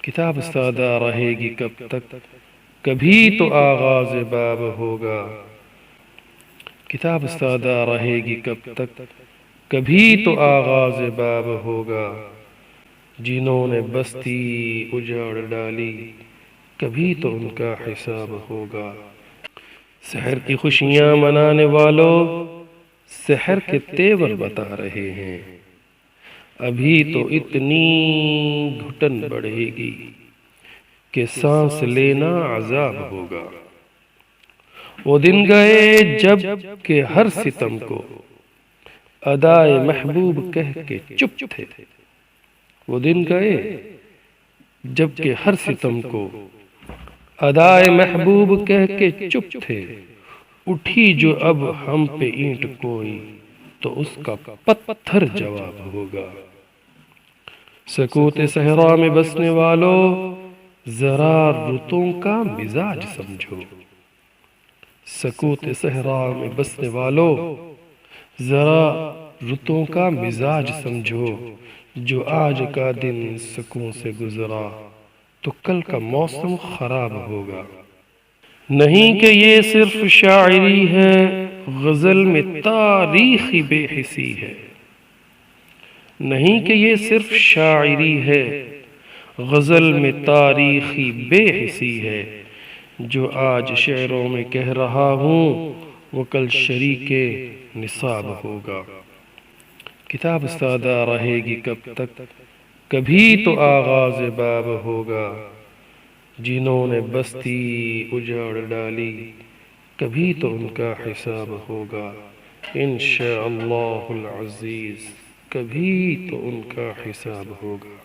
کتاب سادہ رہے گی کب تک، کبھی تو آغاز باب ہوگا۔ کتاب سادہ رہے گی کب تک، کبھی تو آغاز باب ہوگا۔ جنہوں نے بستی اجاڑ ڈالی، کبھی تو ان کا حساب ہوگا۔ سحر کی خوشیاں منانے والوں، سحر کے تیور بتا رہے ہیں۔ ابھی تو اتنی گھٹن بڑھے گی کہ سانس لینا عذاب ہوگا۔ وہ دن گئے جب کہ ہر ستم کو ادائے محبوب کہہ کے چپ تھے۔ وہ دن گئے جب کہ ہر ستم کو ادائے محبوب کہہ کے چپ تھے۔ اٹھی جو اب ہم پہ اینٹ کوئی تو اس کا پتھر جواب ہوگا۔ سکوت صحرا میں بسنے والوں، ذرا رتوں کا مزاج سمجھو۔ سکوت صحرا میں بسنے والوں، ذرا رتوں کا مزاج سمجھو۔ جو آج کا دن سکون سے گزرا تو کل کا موسم خراب ہوگا۔ نہیں کہ یہ صرف شاعری ہے، غزل میں تاریخی بے حسی ہے۔ نہیں کہ یہ صرف شاعری ہے، غزل میں تاریخی بے حسی ہے۔ جو آج شعروں میں کہہ رہا ہوں، وہ کل شریک نصاب ہوگا۔ کتاب سادہ رہے گی کب تک، کبھی تو آغاز باب ہوگا۔ جنہوں نے بستی اجاڑ ڈالی، کبھی تو ان کا حساب ہوگا۔ انشاءاللہ العزیز کبھی تو ان کا حساب ہوگا۔